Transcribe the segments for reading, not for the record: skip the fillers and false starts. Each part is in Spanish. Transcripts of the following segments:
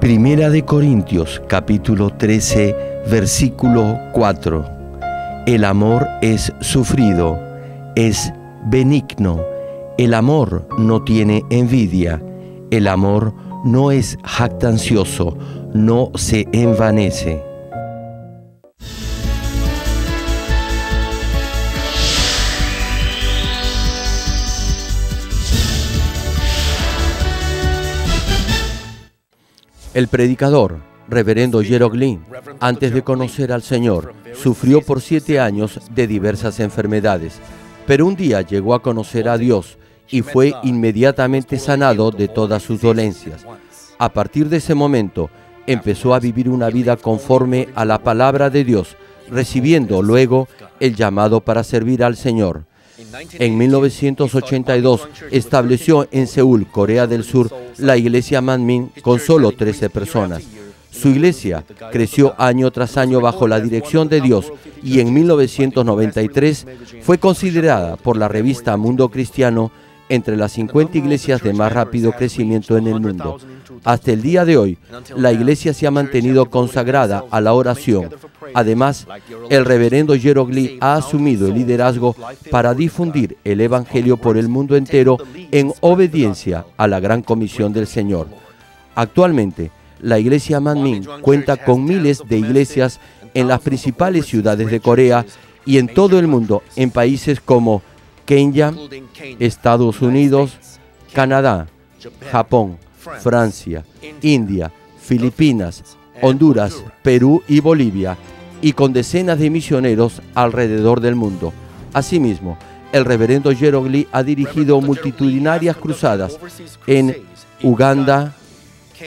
Primera de Corintios, capítulo 13, versículo 4. El amor es sufrido, es benigno. El amor no tiene envidia. El amor no es jactancioso, no se envanece. El predicador, reverendo Gerald Green, antes de conocer al Señor, sufrió por 7 años de diversas enfermedades, pero un día llegó a conocer a Dios y fue inmediatamente sanado de todas sus dolencias. A partir de ese momento, empezó a vivir una vida conforme a la palabra de Dios, recibiendo luego el llamado para servir al Señor. En 1982 estableció en Seúl, Corea del Sur, la iglesia Manmin con solo 13 personas. Su iglesia creció año tras año bajo la dirección de Dios y en 1993 fue considerada por la revista Mundo Cristiano entre las 50 iglesias de más rápido crecimiento en el mundo. Hasta el día de hoy, la iglesia se ha mantenido consagrada a la oración. Además, el reverendo Gerald Green ha asumido el liderazgo para difundir el evangelio por el mundo entero en obediencia a la gran comisión del Señor. Actualmente, la iglesia Manmin cuenta con miles de iglesias en las principales ciudades de Corea y en todo el mundo, en países como Kenia, Estados Unidos, Canadá, Japón, Francia, India, Filipinas, Honduras, Perú y Bolivia, y con decenas de misioneros alrededor del mundo. Asimismo, el reverendo Gerald Green ha dirigido multitudinarias cruzadas en Uganda,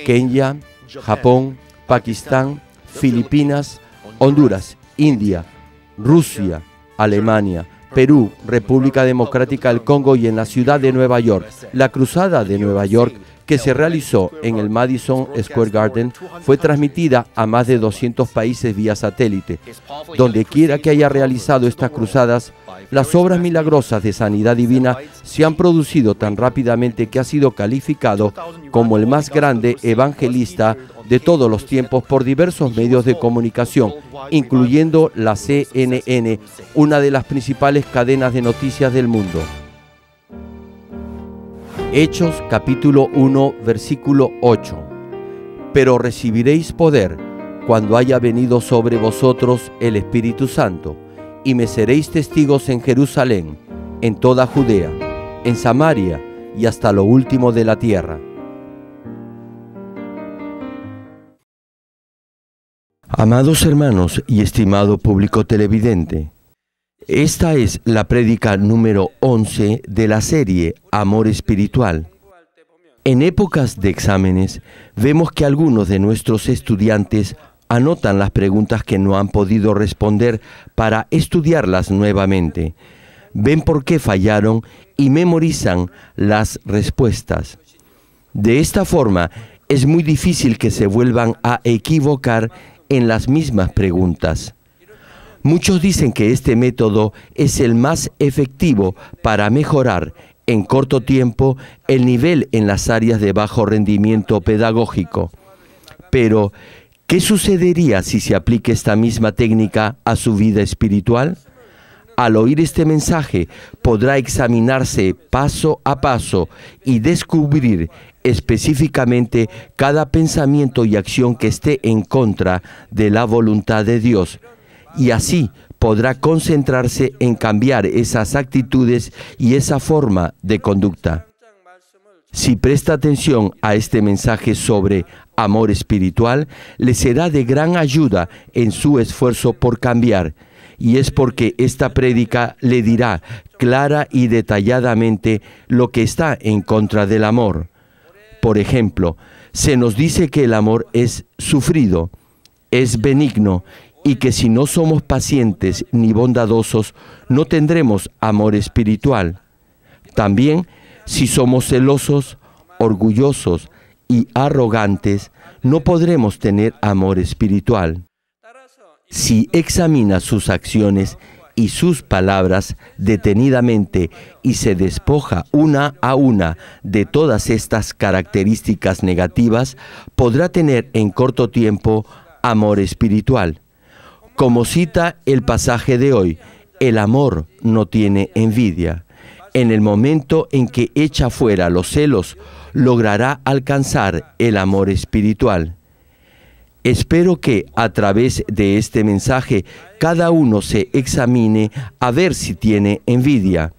Kenia, Japón, Pakistán, Filipinas, Honduras, India, Rusia, Alemania, Perú, República Democrática del Congo y en la ciudad de Nueva York. La cruzada de Nueva York, que se realizó en el Madison Square Garden, fue transmitida a más de 200 países vía satélite. Donde quiera que haya realizado estas cruzadas, las obras milagrosas de sanidad divina se han producido tan rápidamente que ha sido calificado como el más grande evangelista de todos los tiempos por diversos medios de comunicación, incluyendo la CNN, una de las principales cadenas de noticias del mundo. Hechos capítulo 1, versículo 8. Pero recibiréis poder cuando haya venido sobre vosotros el Espíritu Santo, y me seréis testigos en Jerusalén, en toda Judea, en Samaria y hasta lo último de la tierra. Amados hermanos y estimado público televidente, esta es la prédica número 11 de la serie Amor Espiritual. En épocas de exámenes, vemos que algunos de nuestros estudiantes anotan las preguntas que no han podido responder para estudiarlas nuevamente. Ven por qué fallaron y memorizan las respuestas. De esta forma, es muy difícil que se vuelvan a equivocar en las mismas preguntas. Muchos dicen que este método es el más efectivo para mejorar en corto tiempo el nivel en las áreas de bajo rendimiento pedagógico. Pero, ¿qué sucedería si se aplica esta misma técnica a su vida espiritual? Al oír este mensaje, podrá examinarse paso a paso y descubrir específicamente cada pensamiento y acción que esté en contra de la voluntad de Dios. Y así podrá concentrarse en cambiar esas actitudes y esa forma de conducta. Si presta atención a este mensaje sobre amor espiritual, le será de gran ayuda en su esfuerzo por cambiar. Y es porque esta prédica le dirá clara y detalladamente lo que está en contra del amor. Por ejemplo, se nos dice que el amor es sufrido, es benigno, y que si no somos pacientes ni bondadosos, no tendremos amor espiritual. También, si somos celosos, orgullosos y arrogantes, no podremos tener amor espiritual. Si examina sus acciones y sus palabras detenidamente y se despoja una a una de todas estas características negativas, podrá tener en corto tiempo amor espiritual. Como cita el pasaje de hoy, el amor no tiene envidia. En el momento en que echa fuera los celos, logrará alcanzar el amor espiritual. Espero que a través de este mensaje cada uno se examine a ver si tiene envidia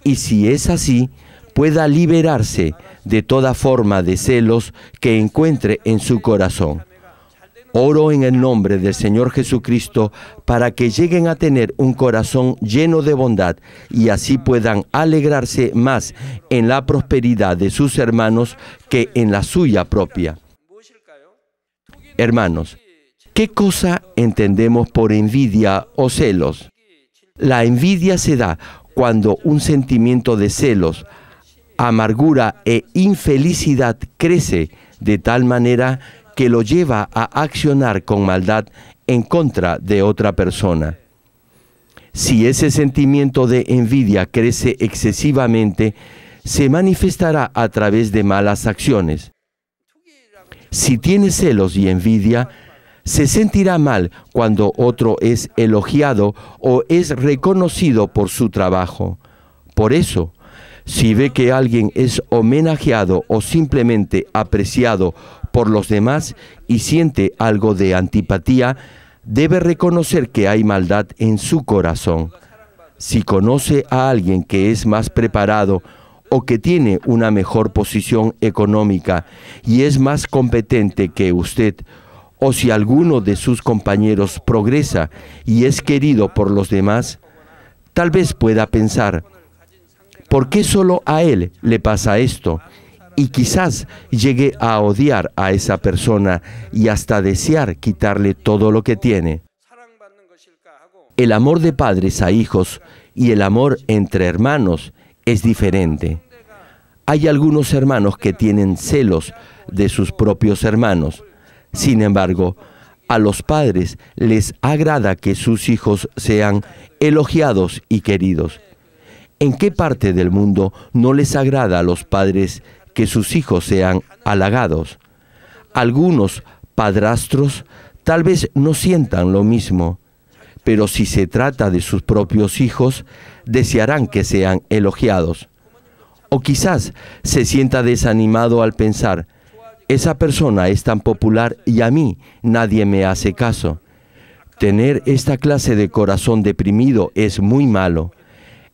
y si es así, pueda liberarse de toda forma de celos que encuentre en su corazón. Oro en el nombre del Señor Jesucristo para que lleguen a tener un corazón lleno de bondad y así puedan alegrarse más en la prosperidad de sus hermanos que en la suya propia. Hermanos, ¿qué cosa entendemos por envidia o celos? La envidia se da cuando un sentimiento de celos, amargura e infelicidad crece de tal manera que lo lleva a accionar con maldad en contra de otra persona. Si ese sentimiento de envidia crece excesivamente, se manifestará a través de malas acciones. Si tiene celos y envidia, se sentirá mal cuando otro es elogiado o es reconocido por su trabajo. Por eso, si ve que alguien es homenajeado o simplemente apreciado por los demás y siente algo de antipatía, debe reconocer que hay maldad en su corazón. Si conoce a alguien que es más preparado o que tiene una mejor posición económica y es más competente que usted, o si alguno de sus compañeros progresa y es querido por los demás, tal vez pueda pensar, ¿por qué solo a él le pasa esto? Y quizás llegue a odiar a esa persona y hasta desear quitarle todo lo que tiene. El amor de padres a hijos y el amor entre hermanos es diferente. Hay algunos hermanos que tienen celos de sus propios hermanos. Sin embargo, a los padres les agrada que sus hijos sean elogiados y queridos. ¿En qué parte del mundo no les agrada a los padres que sus hijos sean halagados? Algunos padrastros tal vez no sientan lo mismo, pero si se trata de sus propios hijos, desearán que sean elogiados. O quizás se sienta desanimado al pensar, esa persona es tan popular y a mí nadie me hace caso. Tener esta clase de corazón deprimido es muy malo.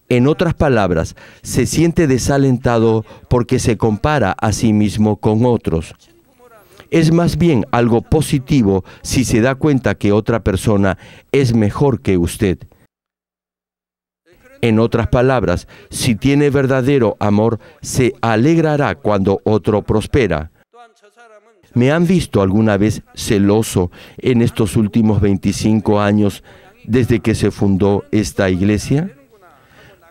En otras palabras, se siente desalentado porque se compara a sí mismo con otros. Es más bien algo positivo si se da cuenta que otra persona es mejor que usted. En otras palabras, si tiene verdadero amor, se alegrará cuando otro prospera. ¿Me han visto alguna vez celoso en estos últimos 25 años desde que se fundó esta iglesia?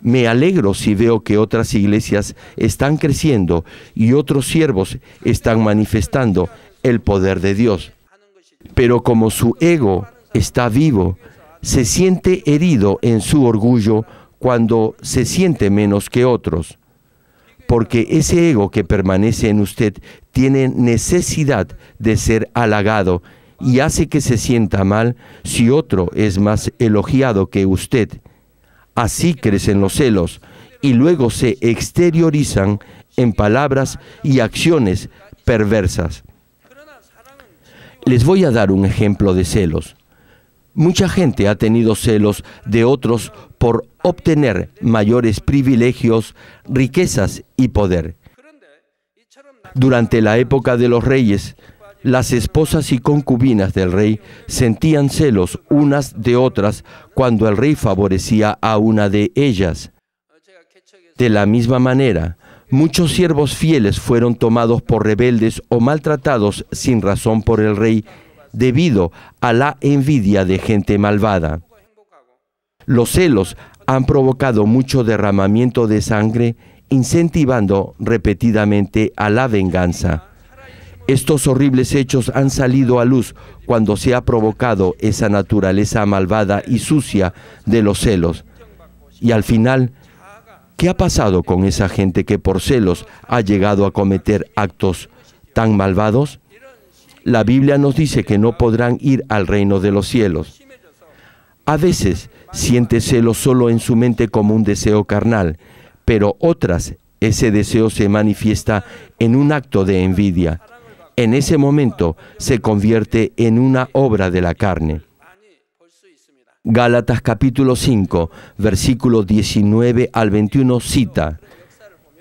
Me alegro si veo que otras iglesias están creciendo y otros siervos están manifestando el poder de Dios. Pero como su ego está vivo, se siente herido en su orgullo cuando se siente menos que otros. Porque ese ego que permanece en usted tiene necesidad de ser halagado y hace que se sienta mal si otro es más elogiado que usted. Así crecen los celos y luego se exteriorizan en palabras y acciones perversas. Les voy a dar un ejemplo de celos. Mucha gente ha tenido celos de otros por obtener mayores privilegios, riquezas y poder. Durante la época de los reyes, las esposas y concubinas del rey sentían celos unas de otras cuando el rey favorecía a una de ellas. De la misma manera, muchos siervos fieles fueron tomados por rebeldes o maltratados sin razón por el rey debido a la envidia de gente malvada. Los celos han provocado mucho derramamiento de sangre, incentivando repetidamente a la venganza. Estos horribles hechos han salido a luz cuando se ha provocado esa naturaleza malvada y sucia de los celos. Y al final, ¿qué ha pasado con esa gente que por celos ha llegado a cometer actos tan malvados? La Biblia nos dice que no podrán ir al reino de los cielos. A veces siente celos solo en su mente como un deseo carnal, pero otras, ese deseo se manifiesta en un acto de envidia. En ese momento se convierte en una obra de la carne. Gálatas capítulo 5, versículos 19 al 21 cita: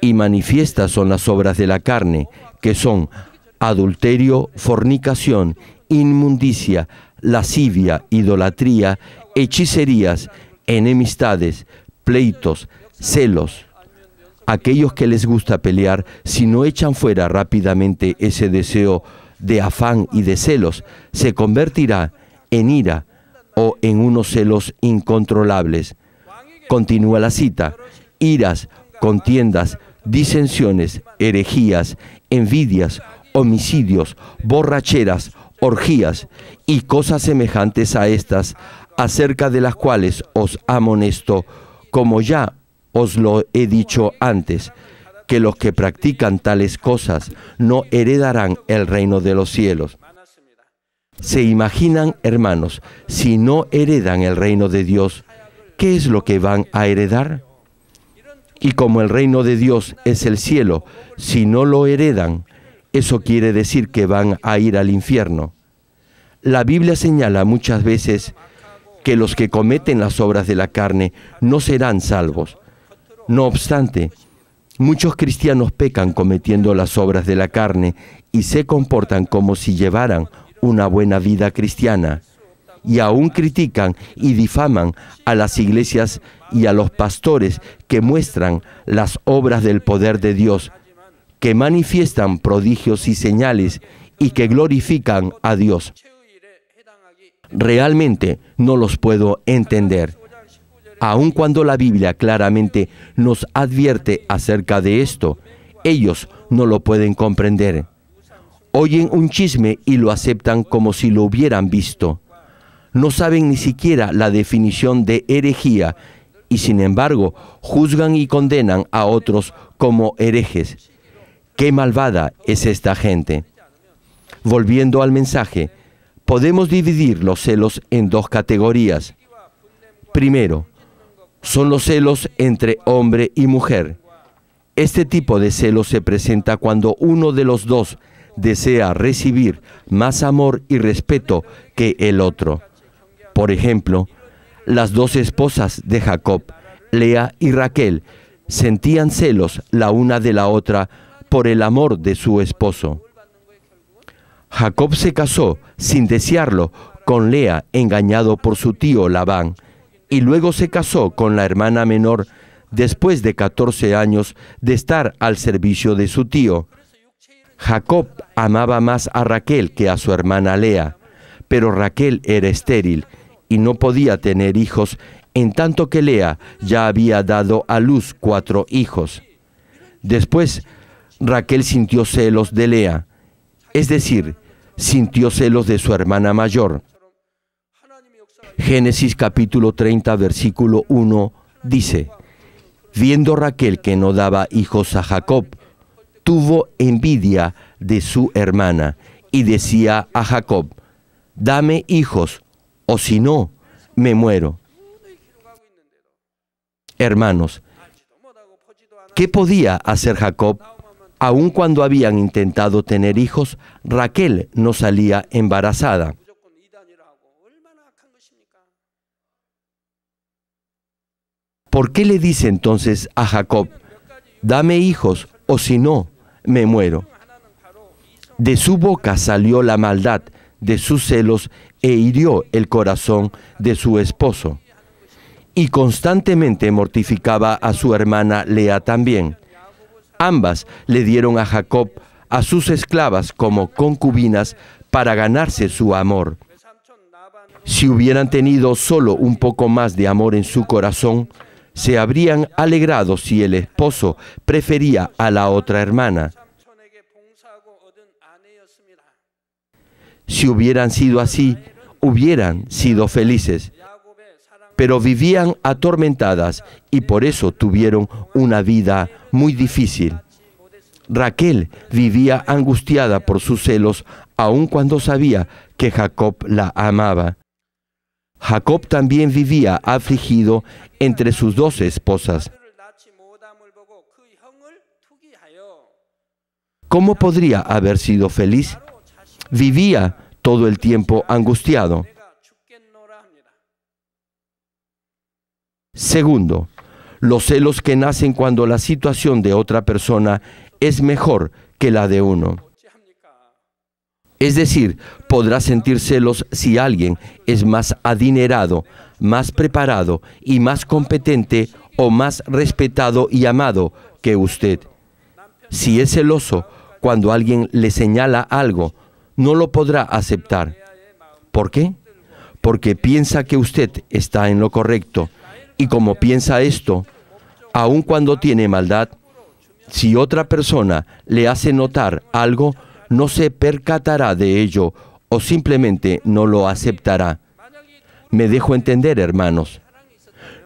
y manifiestas son las obras de la carne, que son adulterio, fornicación, inmundicia, lascivia, idolatría, hechicerías, enemistades, pleitos, celos. Aquellos que les gusta pelear, si no echan fuera rápidamente ese deseo de afán y de celos, se convertirá en ira o en unos celos incontrolables. Continúa la cita: iras, contiendas, disensiones, herejías, envidias, homicidios, borracheras, orgías y cosas semejantes a estas, acerca de las cuales os amonesto, como ya os lo he dicho antes, que los que practican tales cosas no heredarán el reino de los cielos. ¿Se imaginan, hermanos, si no heredan el reino de Dios, qué es lo que van a heredar? Y como el reino de Dios es el cielo, si no lo heredan, eso quiere decir que van a ir al infierno. La Biblia señala muchas veces que los que cometen las obras de la carne no serán salvos. No obstante, muchos cristianos pecan cometiendo las obras de la carne y se comportan como si llevaran una buena vida cristiana, y aún critican y difaman a las iglesias y a los pastores que muestran las obras del poder de Dios, que manifiestan prodigios y señales y que glorifican a Dios. Realmente no los puedo entender. Aun cuando la Biblia claramente nos advierte acerca de esto, ellos no lo pueden comprender. Oyen un chisme y lo aceptan como si lo hubieran visto. No saben ni siquiera la definición de herejía y sin embargo juzgan y condenan a otros como herejes. ¡Qué malvada es esta gente! Volviendo al mensaje, podemos dividir los celos en dos categorías. Primero, son los celos entre hombre y mujer. Este tipo de celos se presenta cuando uno de los dos desea recibir más amor y respeto que el otro. Por ejemplo, las dos esposas de Jacob, Lea y Raquel, sentían celos la una de la otra por el amor de su esposo. Jacob se casó sin desearlo con Lea, engañado por su tío Labán, y luego se casó con la hermana menor después de 14 años de estar al servicio de su tío. Jacob amaba más a Raquel que a su hermana Lea, pero Raquel era estéril y no podía tener hijos, en tanto que Lea ya había dado a luz 4 hijos. Después, Raquel sintió celos de Lea, es decir, sintió celos de su hermana mayor. Génesis capítulo 30, versículo 1 dice: viendo Raquel que no daba hijos a Jacob, tuvo envidia de su hermana y decía a Jacob: dame hijos, o si no, me muero. Hermanos, ¿qué podía hacer Jacob? Aun cuando habían intentado tener hijos, Raquel no salía embarazada. ¿Por qué le dice entonces a Jacob: dame hijos, o si no, me muero? De su boca salió la maldad de sus celos e hirió el corazón de su esposo. Y constantemente mortificaba a su hermana Lea también. Ambas le dieron a Jacob a sus esclavas como concubinas para ganarse su amor. Si hubieran tenido solo un poco más de amor en su corazón, se habrían alegrado si el esposo prefería a la otra hermana. Si hubieran sido así, hubieran sido felices. Pero vivían atormentadas y por eso tuvieron una vida muy difícil. Raquel vivía angustiada por sus celos, aun cuando sabía que Jacob la amaba. Jacob también vivía afligido entre sus dos esposas. ¿Cómo podría haber sido feliz? Vivía todo el tiempo angustiado. Segundo, los celos que nacen cuando la situación de otra persona es mejor que la de uno. Es decir, podrá sentir celos si alguien es más adinerado, más preparado y más competente o más respetado y amado que usted. Si es celoso cuando alguien le señala algo, no lo podrá aceptar. ¿Por qué? Porque piensa que usted está en lo correcto. Y como piensa esto, aun cuando tiene maldad, si otra persona le hace notar algo, no se percatará de ello o simplemente no lo aceptará. Me dejo entender, hermanos.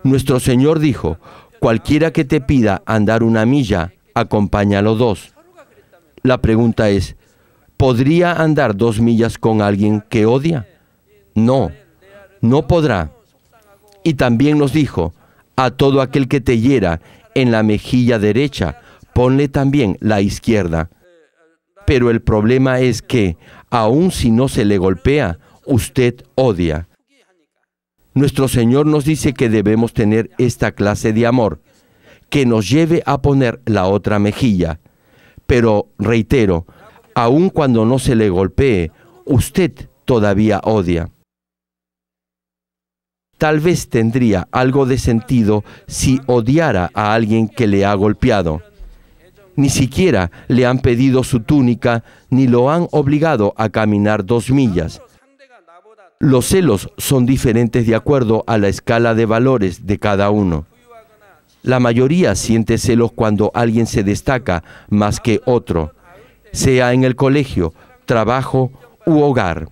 Nuestro Señor dijo, cualquiera que te pida andar 1 milla, acompáñalo 2. La pregunta es, ¿podría andar 2 millas con alguien que odia? No, no podrá. Y también nos dijo, a todo aquel que te hiera en la mejilla derecha, ponle también la izquierda. Pero el problema es que, aun si no se le golpea, usted odia. Nuestro Señor nos dice que debemos tener esta clase de amor, que nos lleve a poner la otra mejilla. Pero, reitero, aun cuando no se le golpee, usted todavía odia. Tal vez tendría algo de sentido si odiara a alguien que le ha golpeado. Ni siquiera le han pedido su túnica, ni lo han obligado a caminar 2 millas. Los celos son diferentes de acuerdo a la escala de valores de cada uno. La mayoría siente celos cuando alguien se destaca más que otro, sea en el colegio, trabajo u hogar.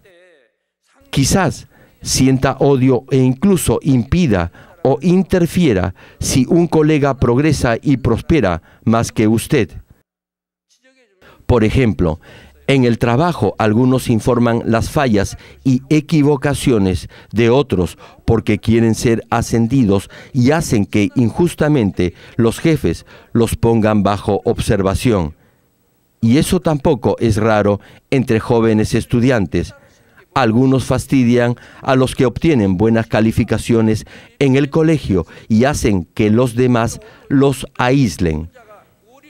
Quizás sienta odio e incluso impida o interfiera si un colega progresa y prospera más que usted. Por ejemplo, en el trabajo algunos informan las fallas y equivocaciones de otros porque quieren ser ascendidos y hacen que injustamente los jefes los pongan bajo observación. Y eso tampoco es raro entre jóvenes estudiantes. Algunos fastidian a los que obtienen buenas calificaciones en el colegio y hacen que los demás los aíslen.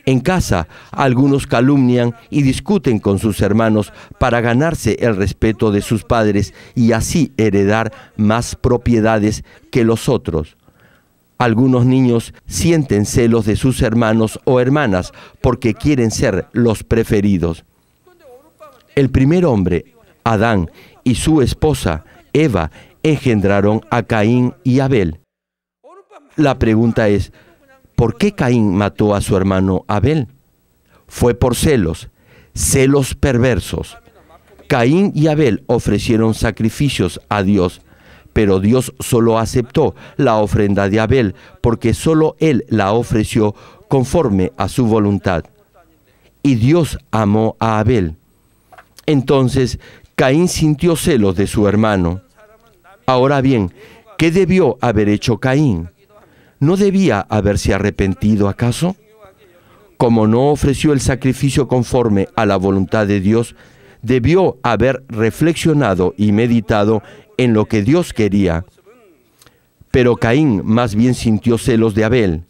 En casa, algunos calumnian y discuten con sus hermanos para ganarse el respeto de sus padres y así heredar más propiedades que los otros. Algunos niños sienten celos de sus hermanos o hermanas porque quieren ser los preferidos. El primer hombre, Adán, y su esposa, Eva, engendraron a Caín y Abel. La pregunta es, ¿por qué Caín mató a su hermano Abel? Fue por celos, celos perversos. Caín y Abel ofrecieron sacrificios a Dios, pero Dios solo aceptó la ofrenda de Abel porque solo él la ofreció conforme a su voluntad. Y Dios amó a Abel. Entonces, Caín sintió celos de su hermano. Ahora bien, ¿qué debió haber hecho Caín? ¿No debía haberse arrepentido acaso? Como no ofreció el sacrificio conforme a la voluntad de Dios, debió haber reflexionado y meditado en lo que Dios quería. Pero Caín más bien sintió celos de Abel.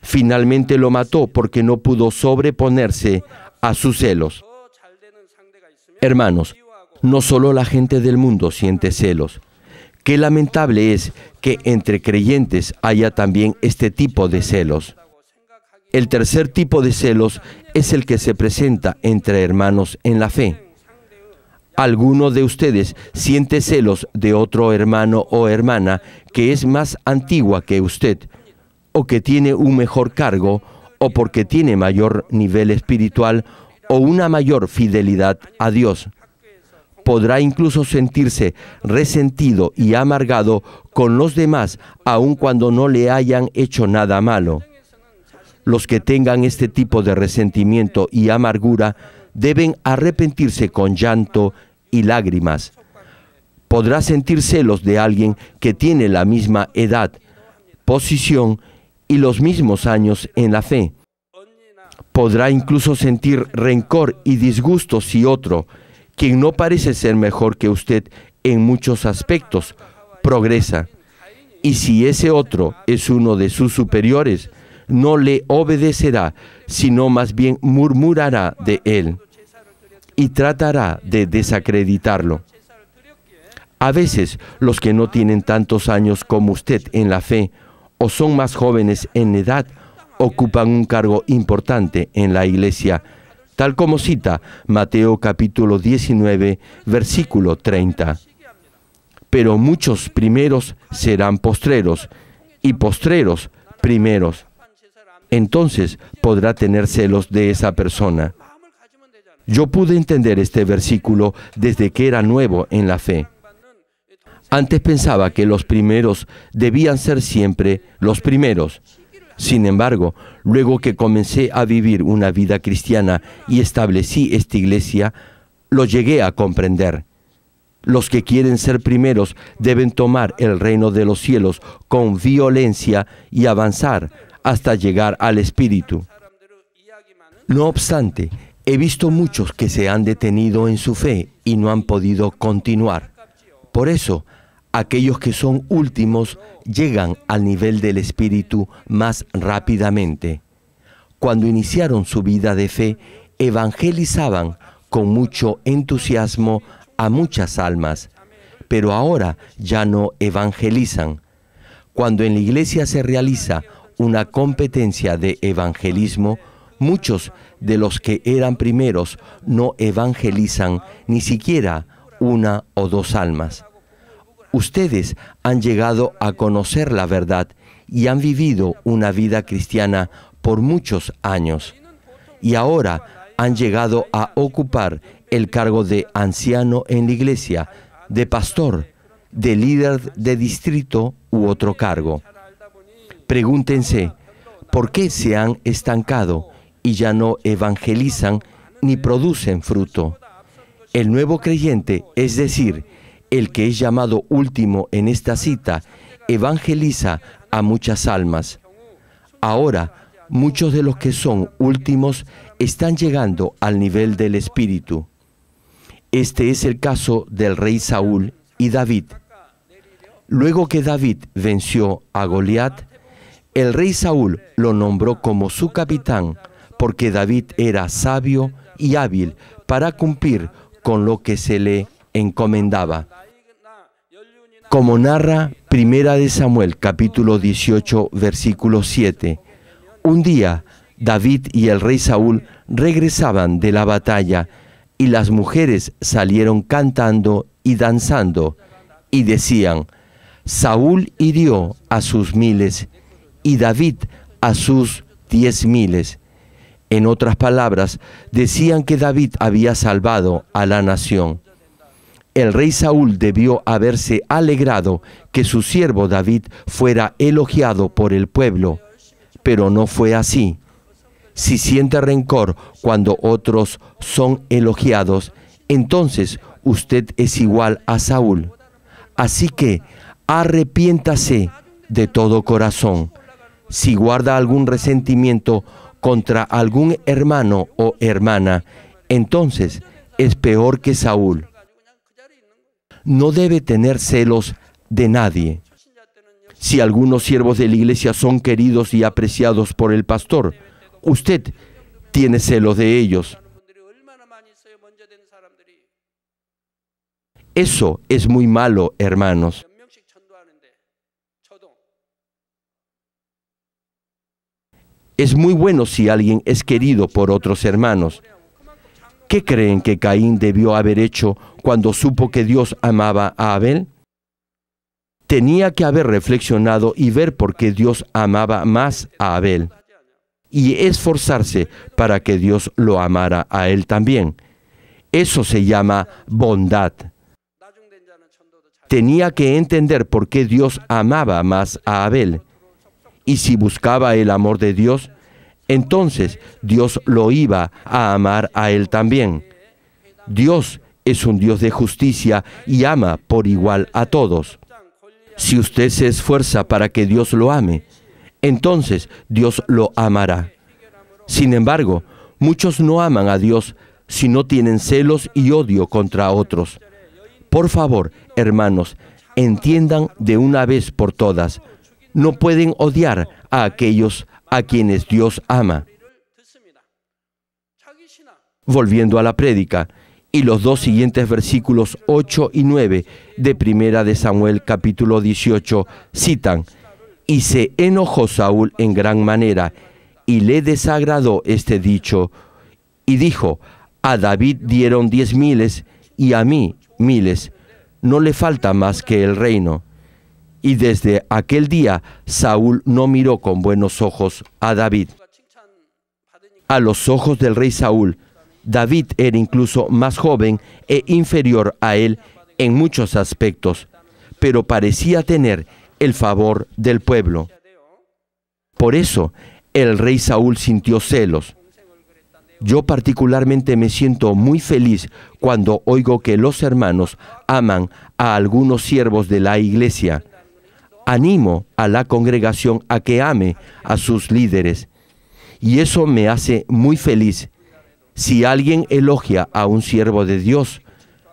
Finalmente lo mató porque no pudo sobreponerse a sus celos. Hermanos, no solo la gente del mundo siente celos. Qué lamentable es que entre creyentes haya también este tipo de celos. El tercer tipo de celos es el que se presenta entre hermanos en la fe. ¿Alguno de ustedes siente celos de otro hermano o hermana que es más antigua que usted, o que tiene un mejor cargo, o porque tiene mayor nivel espiritual, o una mayor fidelidad a Dios? Podrá incluso sentirse resentido y amargado con los demás, aun cuando no le hayan hecho nada malo. Los que tengan este tipo de resentimiento y amargura deben arrepentirse con llanto y lágrimas. Podrá sentir celos de alguien que tiene la misma edad, posición y los mismos años en la fe. Podrá incluso sentir rencor y disgusto si otro, quien no parece ser mejor que usted en muchos aspectos, progresa. Y si ese otro es uno de sus superiores, no le obedecerá, sino más bien murmurará de él y tratará de desacreditarlo. A veces, los que no tienen tantos años como usted en la fe, o son más jóvenes en edad, ocupan un cargo importante en la iglesia, tal como cita Mateo capítulo 19, versículo 30. Pero muchos primeros serán postreros, y postreros primeros. Entonces podrá tener celos de esa persona. Yo pude entender este versículo desde que era nuevo en la fe. Antes pensaba que los primeros debían ser siempre los primeros. Sin embargo, luego que comencé a vivir una vida cristiana y establecí esta iglesia, lo llegué a comprender. Los que quieren ser primeros deben tomar el reino de los cielos con violencia y avanzar hasta llegar al Espíritu. No obstante, he visto muchos que se han detenido en su fe y no han podido continuar. Por eso, aquellos que son últimos llegan al nivel del Espíritu más rápidamente. Cuando iniciaron su vida de fe, evangelizaban con mucho entusiasmo a muchas almas, pero ahora ya no evangelizan. Cuando en la iglesia se realiza una competencia de evangelismo, muchos de los que eran primeros no evangelizan ni siquiera una o dos almas. Ustedes han llegado a conocer la verdad y han vivido una vida cristiana por muchos años. Y ahora han llegado a ocupar el cargo de anciano en la iglesia, de pastor, de líder de distrito u otro cargo. Pregúntense, ¿por qué se han estancado y ya no evangelizan ni producen fruto? El nuevo creyente, es decir, el que es llamado último en esta cita, evangeliza a muchas almas. Ahora, muchos de los que son últimos están llegando al nivel del Espíritu. Este es el caso del rey Saúl y David. Luego que David venció a Goliat, el rey Saúl lo nombró como su capitán, porque David era sabio y hábil para cumplir con lo que se le encomendaba. Como narra Primera de Samuel, capítulo 18, versículo 7, un día David y el rey Saúl regresaban de la batalla y las mujeres salieron cantando y danzando y decían: Saúl hirió a sus 1000 y David a sus 10,000. En otras palabras, decían que David había salvado a la nación. El rey Saúl debió haberse alegrado que su siervo David fuera elogiado por el pueblo, pero no fue así. Si siente rencor cuando otros son elogiados, entonces usted es igual a Saúl. Así que arrepiéntase de todo corazón. Si guarda algún resentimiento contra algún hermano o hermana, entonces es peor que Saúl. No debe tener celos de nadie. Si algunos siervos de la iglesia son queridos y apreciados por el pastor, usted tiene celos de ellos. Eso es muy malo, hermanos. Es muy bueno si alguien es querido por otros hermanos. ¿Qué creen que Caín debió haber hecho cuando supo que Dios amaba a Abel? Tenía que haber reflexionado y ver por qué Dios amaba más a Abel, y esforzarse para que Dios lo amara a él también. Eso se llama bondad. Tenía que entender por qué Dios amaba más a Abel. Y si buscaba el amor de Dios, entonces Dios lo iba a amar a él también. Dios es un Dios de justicia y ama por igual a todos. Si usted se esfuerza para que Dios lo ame, entonces Dios lo amará. Sin embargo, muchos no aman a Dios si no tienen celos y odio contra otros. Por favor, hermanos, entiendan de una vez por todas, no pueden odiar a aquellos a quienes Dios ama. Volviendo a la prédica, y los dos siguientes versículos 8 y 9 de Primera de Samuel capítulo 18 citan: «Y se enojó Saúl en gran manera, y le desagradó este dicho, y dijo: a David dieron 10,000 y a mí 1,000, no le falta más que el reino». Y desde aquel día Saúl no miró con buenos ojos a David. A los ojos del rey Saúl, David era incluso más joven e inferior a él en muchos aspectos, pero parecía tener el favor del pueblo. Por eso, el rey Saúl sintió celos. Yo particularmente me siento muy feliz cuando oigo que los hermanos aman a algunos siervos de la iglesia. Animo a la congregación a que ame a sus líderes, y eso me hace muy feliz. Si alguien elogia a un siervo de Dios,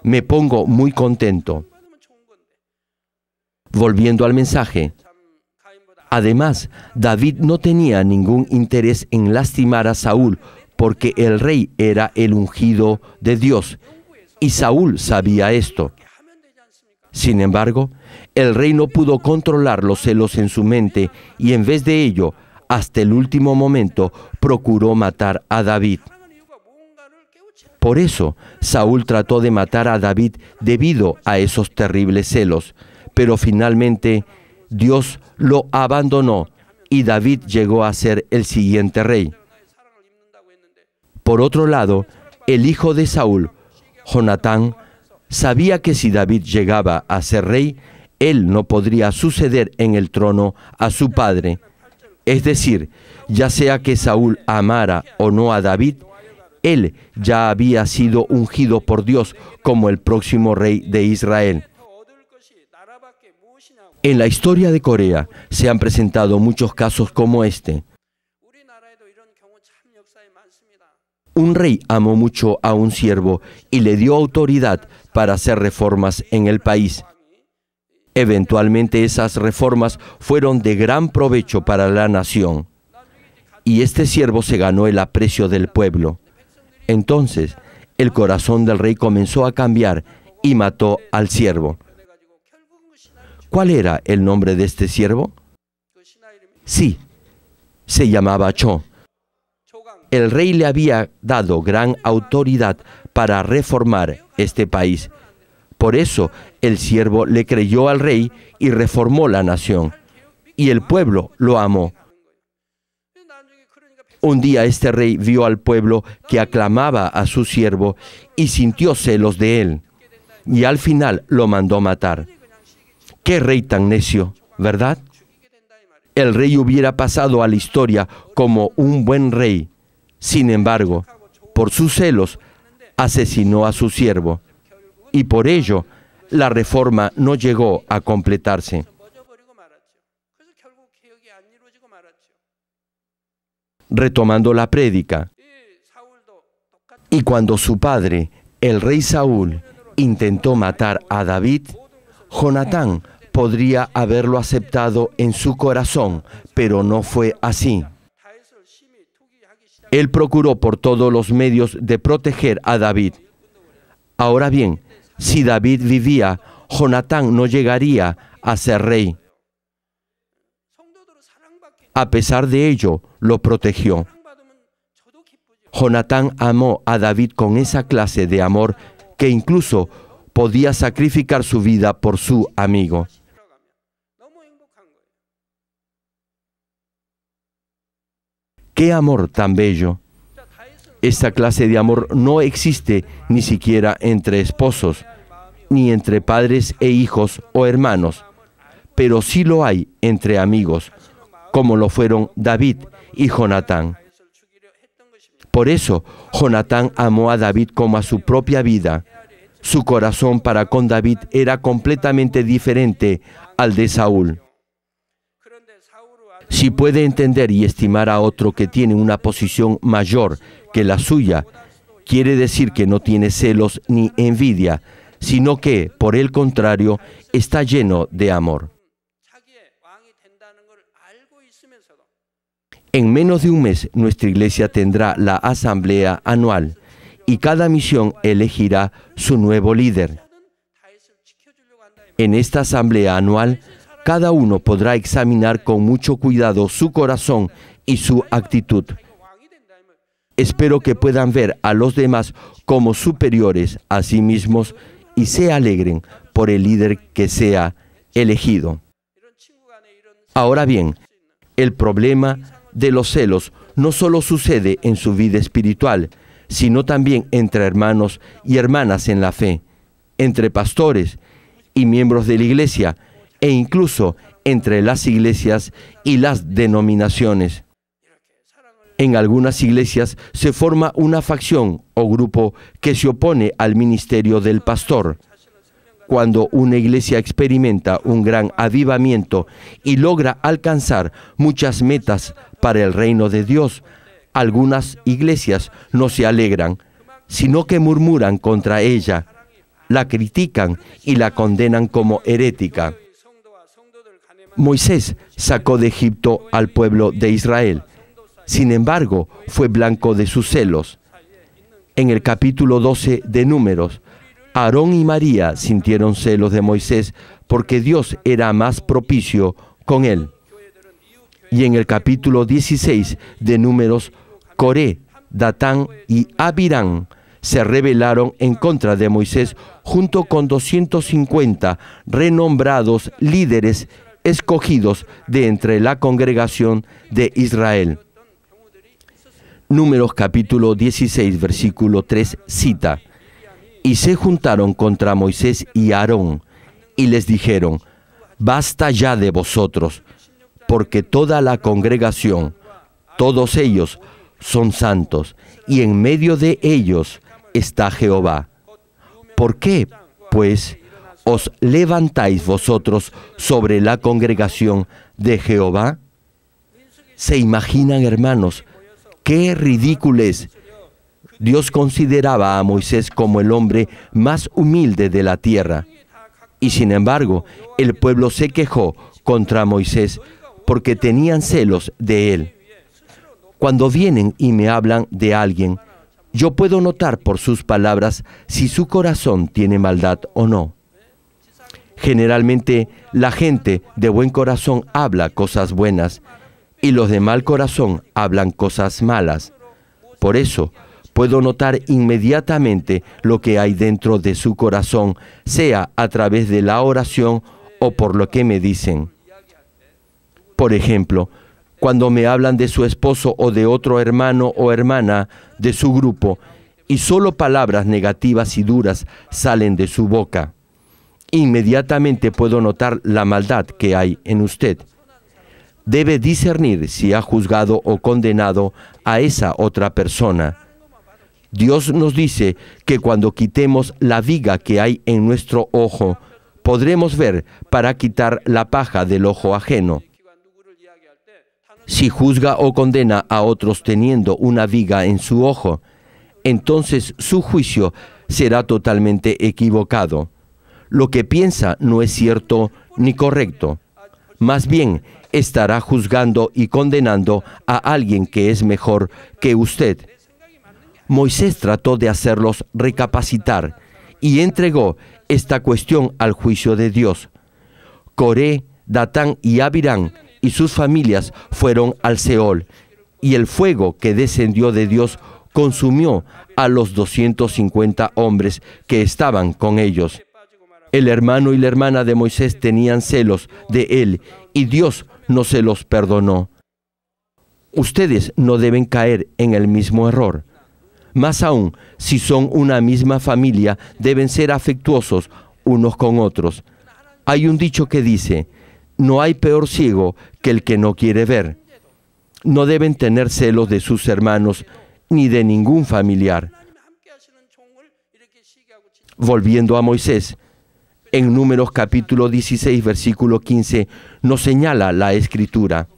me pongo muy contento. Volviendo al mensaje. Además, David no tenía ningún interés en lastimar a Saúl, porque el rey era el ungido de Dios, y Saúl sabía esto. Sin embargo, el rey no pudo controlar los celos en su mente, y en vez de ello, hasta el último momento, procuró matar a David. Por eso, Saúl trató de matar a David debido a esos terribles celos, pero finalmente Dios lo abandonó y David llegó a ser el siguiente rey. Por otro lado, el hijo de Saúl, Jonatán, sabía que si David llegaba a ser rey, él no podría suceder en el trono a su padre. Es decir, ya sea que Saúl amara o no a David, él ya había sido ungido por Dios como el próximo rey de Israel. En la historia de Corea se han presentado muchos casos como este. Un rey amó mucho a un siervo y le dio autoridad para hacer reformas en el país. Eventualmente esas reformas fueron de gran provecho para la nación. Y este siervo se ganó el aprecio del pueblo. Entonces, el corazón del rey comenzó a cambiar y mató al siervo. ¿Cuál era el nombre de este siervo? Sí, se llamaba Cho. El rey le había dado gran autoridad para reformar este país. Por eso, el siervo le creyó al rey y reformó la nación. Y el pueblo lo amó. Un día este rey vio al pueblo que aclamaba a su siervo y sintió celos de él. Y al final lo mandó matar. ¡Qué rey tan necio!, ¿verdad? El rey hubiera pasado a la historia como un buen rey. Sin embargo, por sus celos, asesinó a su siervo. Y por ello, la reforma no llegó a completarse. Retomando la prédica. Y cuando su padre, el rey Saúl, intentó matar a David, Jonatán podría haberlo aceptado en su corazón, pero no fue así. Él procuró por todos los medios de proteger a David. Ahora bien, si David vivía, Jonatán no llegaría a ser rey. A pesar de ello, lo protegió. Jonatán amó a David con esa clase de amor que incluso podía sacrificar su vida por su amigo. ¡Qué amor tan bello! Esta clase de amor no existe ni siquiera entre esposos, ni entre padres e hijos o hermanos, pero sí lo hay entre amigos, como lo fueron David y Jonatán. Por eso, Jonatán amó a David como a su propia vida. Su corazón para con David era completamente diferente al de Saúl. Si puede entender y estimar a otro que tiene una posición mayor que la suya, quiere decir que no tiene celos ni envidia, sino que, por el contrario, está lleno de amor. En menos de un mes, nuestra iglesia tendrá la asamblea anual y cada misión elegirá su nuevo líder. En esta asamblea anual, cada uno podrá examinar con mucho cuidado su corazón y su actitud. Espero que puedan ver a los demás como superiores a sí mismos y se alegren por el líder que sea elegido. Ahora bien, el problema de los celos no solo sucede en su vida espiritual, sino también entre hermanos y hermanas en la fe, entre pastores y miembros de la iglesia, e incluso entre las iglesias y las denominaciones. En algunas iglesias se forma una facción o grupo que se opone al ministerio del pastor. Cuando una iglesia experimenta un gran avivamiento y logra alcanzar muchas metas para el reino de Dios, algunas iglesias no se alegran, sino que murmuran contra ella, la critican y la condenan como herética. Moisés sacó de Egipto al pueblo de Israel. Sin embargo, fue blanco de sus celos. En el capítulo 12 de Números, Aarón y María sintieron celos de Moisés porque Dios era más propicio con él. Y en el capítulo 16 de Números, Coré, Datán y Abirán se rebelaron en contra de Moisés junto con 250 renombrados líderes escogidos de entre la congregación de Israel. Números capítulo 16, versículo 3 cita: y se juntaron contra Moisés y Aarón, y les dijeron: basta ya de vosotros, porque toda la congregación, todos ellos son santos, y en medio de ellos está Jehová. ¿Por qué, pues, os levantáis vosotros sobre la congregación de Jehová? ¿Se imaginan, hermanos, qué ridículo es? Dios consideraba a Moisés como el hombre más humilde de la tierra. Y sin embargo, el pueblo se quejó contra Moisés porque tenían celos de él. Cuando vienen y me hablan de alguien, yo puedo notar por sus palabras si su corazón tiene maldad o no. Generalmente, la gente de buen corazón habla cosas buenas y los de mal corazón hablan cosas malas. Por eso, puedo notar inmediatamente lo que hay dentro de su corazón, sea a través de la oración o por lo que me dicen. Por ejemplo, cuando me hablan de su esposo o de otro hermano o hermana de su grupo, y solo palabras negativas y duras salen de su boca, inmediatamente puedo notar la maldad que hay en usted. Debe discernir si ha juzgado o condenado a esa otra persona. Dios nos dice que cuando quitemos la viga que hay en nuestro ojo, podremos ver para quitar la paja del ojo ajeno. Si juzga o condena a otros teniendo una viga en su ojo, entonces su juicio será totalmente equivocado. Lo que piensa no es cierto ni correcto. Más bien, estará juzgando y condenando a alguien que es mejor que usted. Moisés trató de hacerlos recapacitar y entregó esta cuestión al juicio de Dios. Coré, Datán y Abirán y sus familias fueron al Seol, y el fuego que descendió de Dios consumió a los 250 hombres que estaban con ellos. El hermano y la hermana de Moisés tenían celos de él, y Dios no se los perdonó. Ustedes no deben caer en el mismo error. Más aún, si son una misma familia, deben ser afectuosos unos con otros. Hay un dicho que dice, no hay peor ciego que el que no quiere ver. No deben tener celos de sus hermanos ni de ningún familiar. Volviendo a Moisés, en Números capítulo 16, versículo 15, nos señala la Escritura.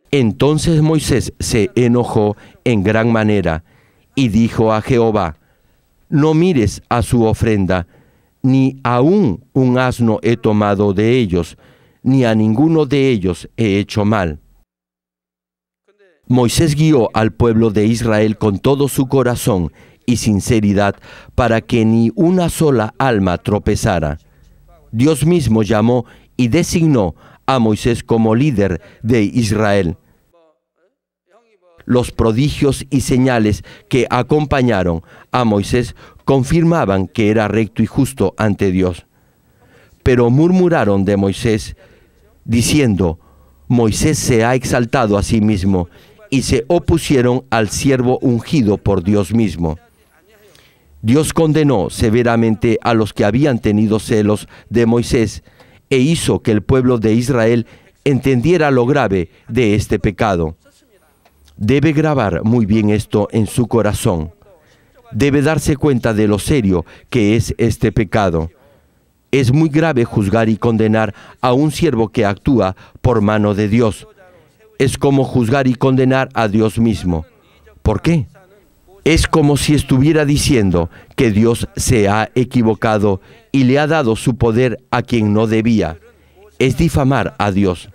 Entonces Moisés se enojó en gran manera y dijo a Jehová, no mires a su ofrenda, ni aún un asno he tomado de ellos, ni a ninguno de ellos he hecho mal. Moisés guió al pueblo de Israel con todo su corazón y sinceridad para que ni una sola alma tropezara. Dios mismo llamó y designó a Moisés como líder de Israel. Los prodigios y señales que acompañaron a Moisés confirmaban que era recto y justo ante Dios. Pero murmuraron de Moisés, diciendo, Moisés se ha exaltado a sí mismo, y se opusieron al siervo ungido por Dios mismo. Dios condenó severamente a los que habían tenido celos de Moisés e hizo que el pueblo de Israel entendiera lo grave de este pecado. Debe grabar muy bien esto en su corazón. Debe darse cuenta de lo serio que es este pecado. Es muy grave juzgar y condenar a un siervo que actúa por mano de Dios. Es como juzgar y condenar a Dios mismo. ¿Por qué? Es como si estuviera diciendo que Dios se ha equivocado y le ha dado su poder a quien no debía. Es difamar a Dios.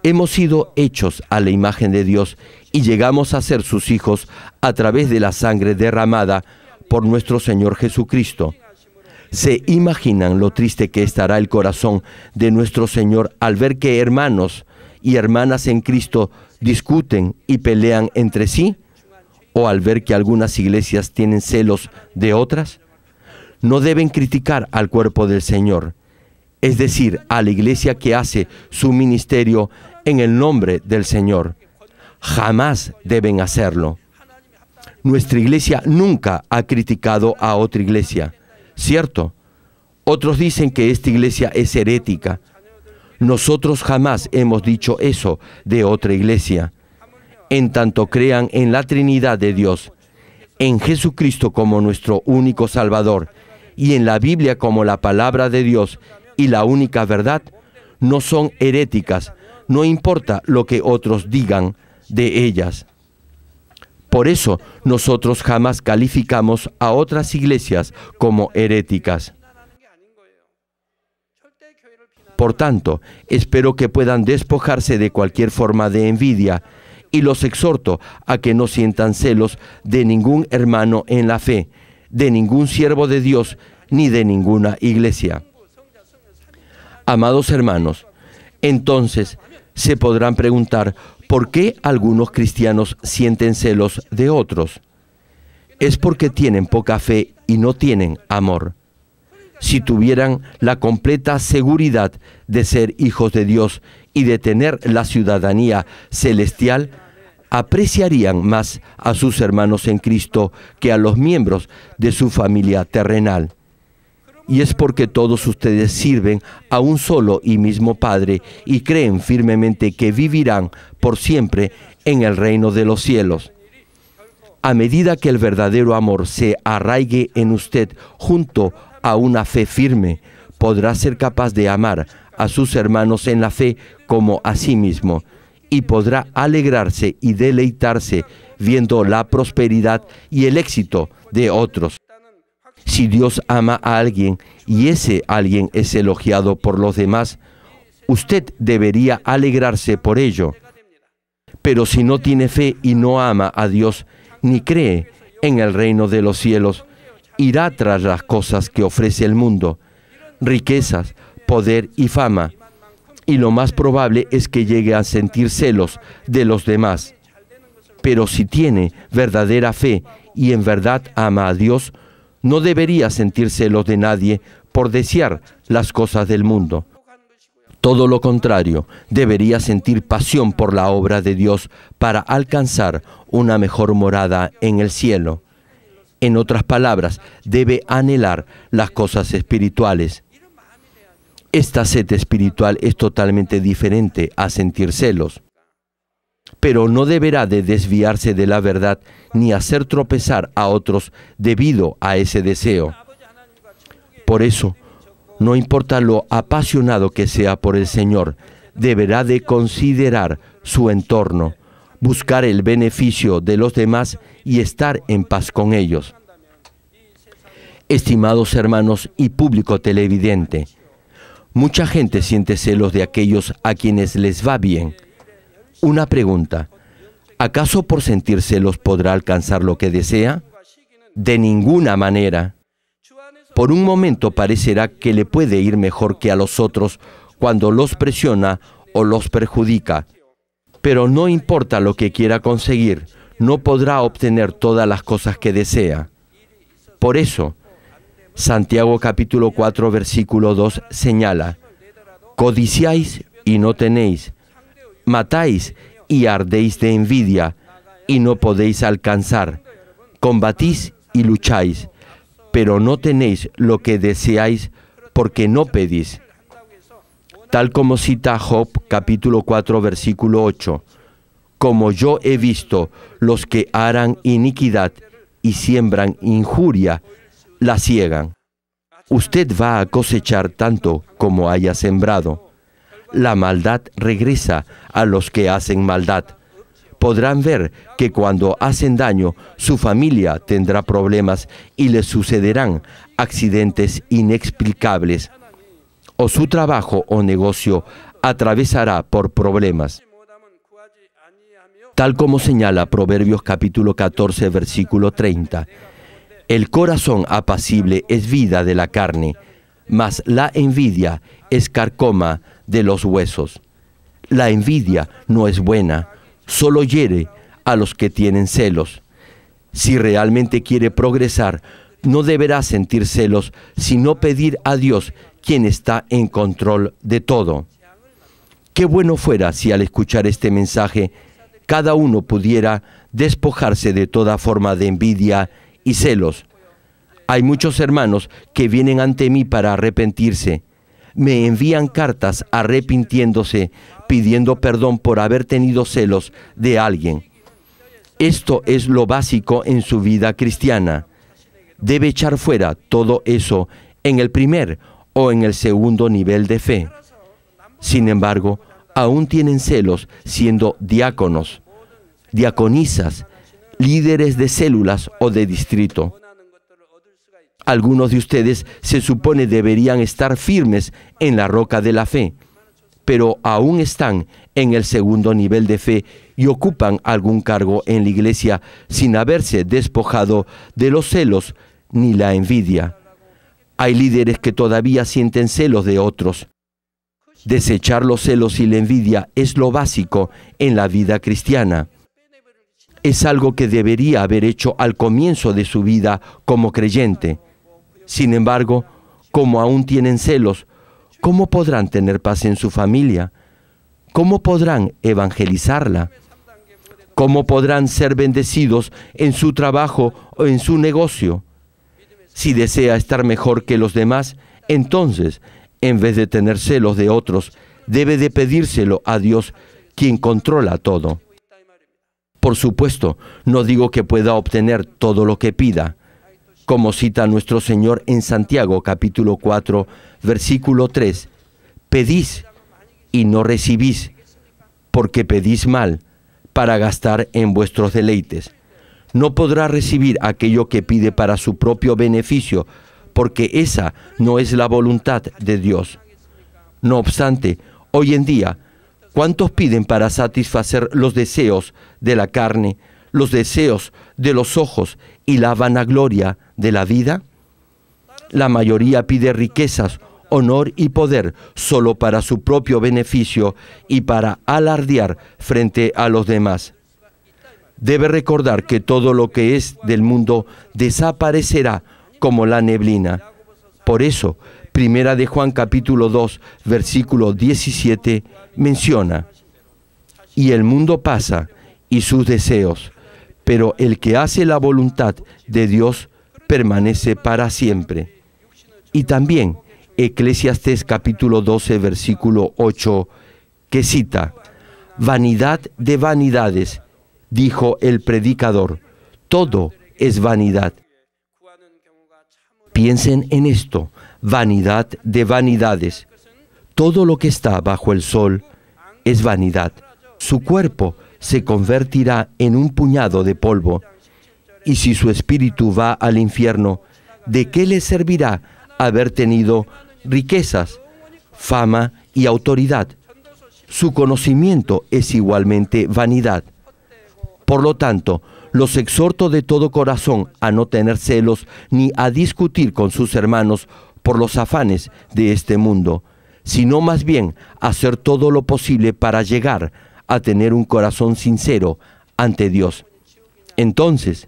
Hemos sido hechos a la imagen de Dios y llegamos a ser sus hijos a través de la sangre derramada por nuestro Señor Jesucristo. ¿Se imaginan lo triste que estará el corazón de nuestro Señor al ver que hermanos y hermanas en Cristo discuten y pelean entre sí? ¿O al ver que algunas iglesias tienen celos de otras? No deben criticar al cuerpo del Señor, es decir, a la iglesia que hace su ministerio en el nombre del Señor. Jamás deben hacerlo. Nuestra iglesia nunca ha criticado a otra iglesia, ¿cierto? Otros dicen que esta iglesia es herética. Nosotros jamás hemos dicho eso de otra iglesia. En tanto crean en la Trinidad de Dios, en Jesucristo como nuestro único Salvador y en la Biblia como la palabra de Dios y la única verdad, no son heréticas, no importa lo que otros digan de ellas. Por eso nosotros jamás calificamos a otras iglesias como heréticas. Por tanto, espero que puedan despojarse de cualquier forma de envidia y los exhorto a que no sientan celos de ningún hermano en la fe, de ningún siervo de Dios, ni de ninguna iglesia. Amados hermanos, entonces se podrán preguntar ¿por qué algunos cristianos sienten celos de otros? Es porque tienen poca fe y no tienen amor. Si tuvieran la completa seguridad de ser hijos de Dios y de tener la ciudadanía celestial, apreciarían más a sus hermanos en Cristo que a los miembros de su familia terrenal. Y es porque todos ustedes sirven a un solo y mismo Padre y creen firmemente que vivirán por siempre en el reino de los cielos. A medida que el verdadero amor se arraigue en usted junto a una fe firme, podrá ser capaz de amar a sus hermanos en la fe como a sí mismo, y podrá alegrarse y deleitarse viendo la prosperidad y el éxito de otros. Si Dios ama a alguien y ese alguien es elogiado por los demás, usted debería alegrarse por ello. Pero si no tiene fe y no ama a Dios, ni cree en el reino de los cielos, irá tras las cosas que ofrece el mundo, riquezas, poder y fama, y lo más probable es que llegue a sentir celos de los demás. Pero si tiene verdadera fe y en verdad ama a Dios, no debería sentir celos de nadie por desear las cosas del mundo. Todo lo contrario, debería sentir pasión por la obra de Dios para alcanzar una mejor morada en el cielo. En otras palabras, debe anhelar las cosas espirituales. Esta sed espiritual es totalmente diferente a sentir celos. Pero no deberá de desviarse de la verdad ni hacer tropezar a otros debido a ese deseo. Por eso, no importa lo apasionado que sea por el Señor, deberá de considerar su entorno, buscar el beneficio de los demás y estar en paz con ellos. Estimados hermanos y público televidente, mucha gente siente celos de aquellos a quienes les va bien. Una pregunta: ¿acaso por sentir celos podrá alcanzar lo que desea? De ninguna manera. Por un momento parecerá que le puede ir mejor que a los otros cuando los presiona o los perjudica. Pero no importa lo que quiera conseguir, no podrá obtener todas las cosas que desea. Por eso, Santiago capítulo 4, versículo 2 señala: codiciáis y no tenéis, matáis y ardéis de envidia y no podéis alcanzar, combatís y lucháis, pero no tenéis lo que deseáis porque no pedís. Tal como cita Job capítulo 4 versículo 8, como yo he visto los que harán iniquidad y siembran injuria, la ciegan. Usted va a cosechar tanto como haya sembrado. La maldad regresa a los que hacen maldad. Podrán ver que cuando hacen daño, su familia tendrá problemas y les sucederán accidentes inexplicables, o su trabajo o negocio atravesará por problemas. Tal como señala Proverbios capítulo 14, versículo 30, el corazón apacible es vida de la carne, mas la envidia es carcoma de los huesos. La envidia no es buena, solo hiere a los que tienen celos. Si realmente quiere progresar, no deberá sentir celos, sino pedir a Dios, quien está en control de todo. Qué bueno fuera si al escuchar este mensaje, cada uno pudiera despojarse de toda forma de envidia y celos. Hay muchos hermanos que vienen ante mí para arrepentirse. Me envían cartas arrepintiéndose, pidiendo perdón por haber tenido celos de alguien. Esto es lo básico en su vida cristiana. Debe echar fuera todo eso en el primer o en el segundo nivel de fe. Sin embargo, aún tienen celos siendo diáconos, diaconisas, líderes de células o de distrito. Algunos de ustedes se supone deberían estar firmes en la roca de la fe, pero aún están en el segundo nivel de fe y ocupan algún cargo en la iglesia sin haberse despojado de los celos ni la envidia. Hay líderes que todavía sienten celos de otros. Desechar los celos y la envidia es lo básico en la vida cristiana. Es algo que debería haber hecho al comienzo de su vida como creyente. Sin embargo, como aún tienen celos, ¿cómo podrán tener paz en su familia? ¿Cómo podrán evangelizarla? ¿Cómo podrán ser bendecidos en su trabajo o en su negocio? Si desea estar mejor que los demás, entonces, en vez de tener celos de otros, debe de pedírselo a Dios, quien controla todo. Por supuesto, no digo que pueda obtener todo lo que pida. Como cita nuestro Señor en Santiago capítulo 4, versículo 3, pedís y no recibís, porque pedís mal, para gastar en vuestros deleites. No podrá recibir aquello que pide para su propio beneficio, porque esa no es la voluntad de Dios. No obstante, hoy en día, ¿cuántos piden para satisfacer los deseos de la carne, los deseos de los ojos y la vanagloria de la vida? La mayoría pide riquezas, honor y poder solo para su propio beneficio y para alardear frente a los demás. Debe recordar que todo lo que es del mundo desaparecerá como la neblina. Por eso, Primera de Juan capítulo 2, versículo 17 menciona: y el mundo pasa y sus deseos, pero el que hace la voluntad de Dios permanece para siempre. Y también Eclesiastés capítulo 12, versículo 8, que cita: vanidad de vanidades, dijo el predicador, todo es vanidad. Piensen en esto, vanidad de vanidades. Todo lo que está bajo el sol es vanidad. Su cuerpo se convertirá en un puñado de polvo. Y si su espíritu va al infierno, ¿de qué le servirá haber tenido riquezas, fama y autoridad? Su conocimiento es igualmente vanidad. Por lo tanto, los exhorto de todo corazón a no tener celos ni a discutir con sus hermanos por los afanes de este mundo, sino más bien hacer todo lo posible para llegar a tener un corazón sincero ante Dios. Entonces,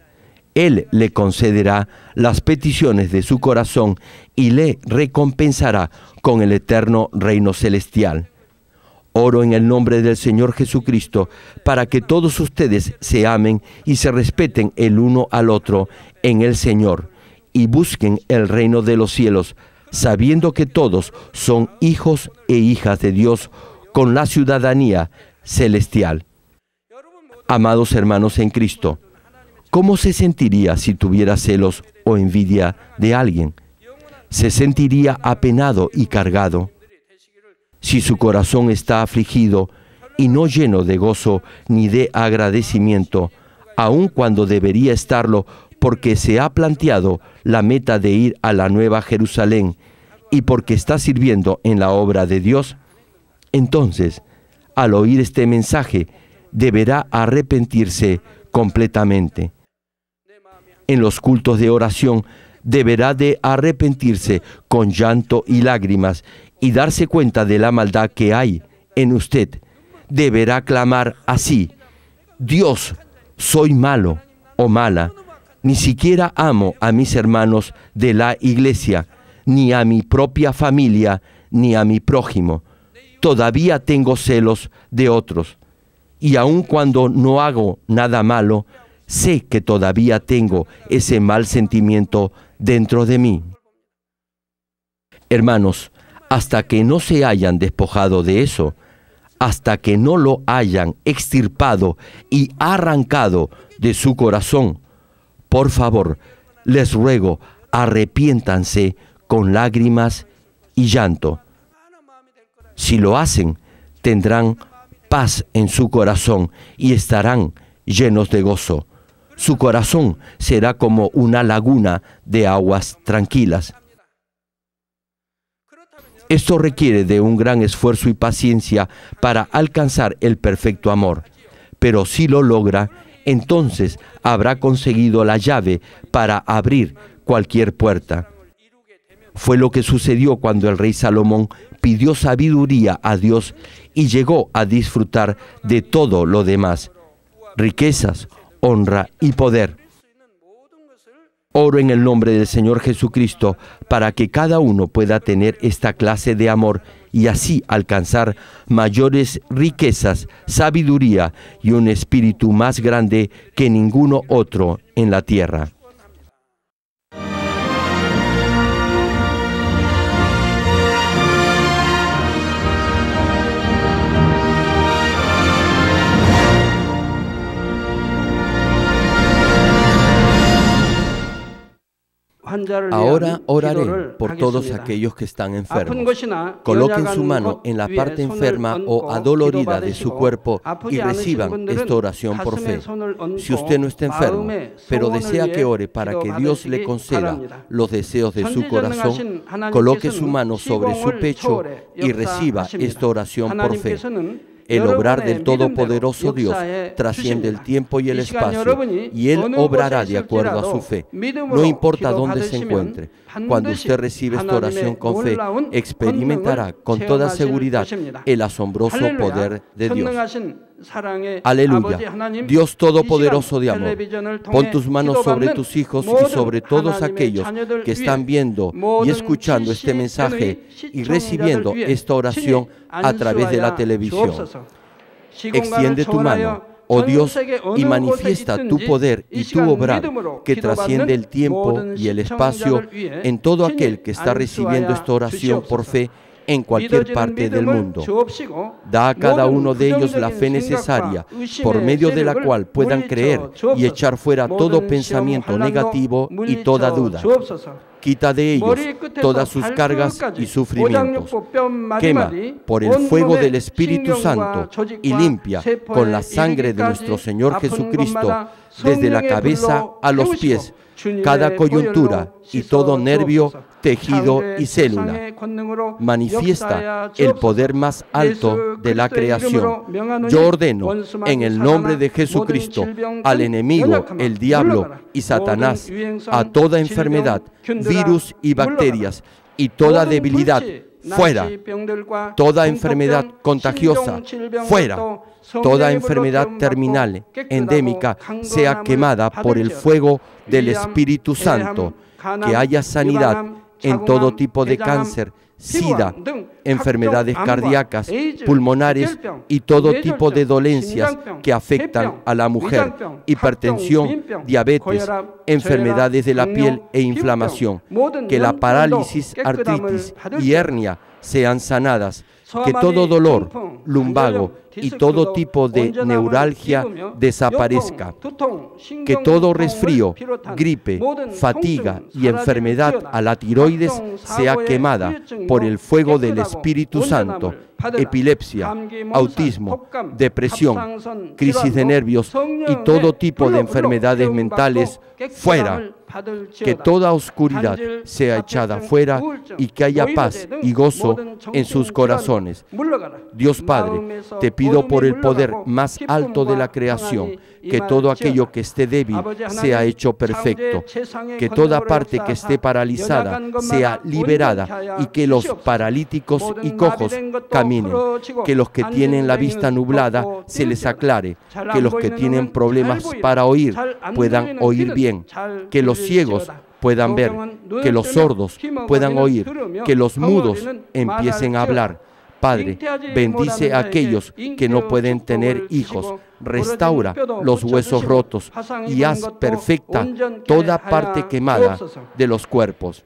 Él le concederá las peticiones de su corazón y le recompensará con el eterno reino celestial. Oro en el nombre del Señor Jesucristo para que todos ustedes se amen y se respeten el uno al otro en el Señor y busquen el reino de los cielos, sabiendo que todos son hijos e hijas de Dios con la ciudadanía celestial. Amados hermanos en Cristo, ¿cómo se sentiría si tuviera celos o envidia de alguien? ¿Se sentiría apenado y cargado? Si su corazón está afligido y no lleno de gozo ni de agradecimiento, aun cuando debería estarlo porque se ha planteado la meta de ir a la Nueva Jerusalén y porque está sirviendo en la obra de Dios, entonces, al oír este mensaje, deberá arrepentirse completamente. En los cultos de oración, deberá de arrepentirse con llanto y lágrimas y darse cuenta de la maldad que hay en usted. Deberá clamar así: Dios, soy malo o mala, ni siquiera amo a mis hermanos de la iglesia, ni a mi propia familia, ni a mi prójimo. Todavía tengo celos de otros, y aun cuando no hago nada malo, sé que todavía tengo ese mal sentimiento dentro de mí. Hermanos, hasta que no se hayan despojado de eso, hasta que no lo hayan extirpado y arrancado de su corazón, por favor, les ruego, arrepiéntanse con lágrimas y llanto. Si lo hacen, tendrán paz en su corazón y estarán llenos de gozo. Su corazón será como una laguna de aguas tranquilas. Esto requiere de un gran esfuerzo y paciencia para alcanzar el perfecto amor, pero si lo logra, entonces habrá conseguido la llave para abrir cualquier puerta. Fue lo que sucedió cuando el rey Salomón pidió sabiduría a Dios y llegó a disfrutar de todo lo demás: riquezas, honra y poder. Oro en el nombre del Señor Jesucristo para que cada uno pueda tener esta clase de amor y así alcanzar mayores riquezas, sabiduría y un espíritu más grande que ninguno otro en la tierra. Ahora oraré por todos aquellos que están enfermos. Coloquen su mano en la parte enferma o adolorida de su cuerpo y reciban esta oración por fe. Si usted no está enfermo, pero desea que ore para que Dios le conceda los deseos de su corazón, coloque su mano sobre su pecho y reciba esta oración por fe. El obrar del Todopoderoso Dios trasciende el tiempo y el espacio, y Él obrará de acuerdo a su fe. No importa dónde se encuentre, cuando usted recibe esta oración con fe, experimentará con toda seguridad el asombroso poder de Dios. Aleluya. Dios Todopoderoso de amor, pon tus manos sobre tus hijos y sobre todos aquellos que están viendo y escuchando este mensaje y recibiendo esta oración a través de la televisión. Extiende tu mano, oh Dios, y manifiesta tu poder y tu obrar que trasciende el tiempo y el espacio en todo aquel que está recibiendo esta oración por fe en cualquier parte del mundo. Da a cada uno de ellos la fe necesaria, por medio de la cual puedan creer y echar fuera todo pensamiento negativo y toda duda. Quita de ellos todas sus cargas y sufrimientos. Quema por el fuego del Espíritu Santo y limpia con la sangre de nuestro Señor Jesucristo desde la cabeza a los pies cada coyuntura y todo nervio, tejido y célula. Manifiesta el poder más alto de la creación. Yo ordeno en el nombre de Jesucristo al enemigo, el diablo y Satanás, a toda enfermedad, virus y bacterias y toda debilidad, fuera. Toda enfermedad contagiosa, fuera. Toda enfermedad terminal, endémica, sea quemada por el fuego del Espíritu Santo. Que haya sanidad en todo tipo de cáncer, SIDA, enfermedades cardíacas, pulmonares y todo tipo de dolencias que afectan a la mujer, hipertensión, diabetes, enfermedades de la piel e inflamación. Que la parálisis, artritis y hernia sean sanadas. Que todo dolor, lumbago y todo tipo de neuralgia desaparezca. Que todo resfrío, gripe, fatiga y enfermedad a la tiroides sea quemada por el fuego del Espíritu Santo. Epilepsia, autismo, depresión, crisis de nervios y todo tipo de enfermedades mentales, fuera. Que toda oscuridad sea echada fuera y que haya paz y gozo en sus corazones. Dios Padre, te pido por el poder más alto de la creación, que todo aquello que esté débil sea hecho perfecto, que toda parte que esté paralizada sea liberada y que los paralíticos y cojos caminen, que los que tienen la vista nublada se les aclare, que los que tienen problemas para oír puedan oír bien, que los ciegos puedan ver, que los sordos puedan oír, que los mudos empiecen a hablar. Padre, bendice a aquellos que no pueden tener hijos, restaura los huesos rotos y haz perfecta toda parte quemada de los cuerpos.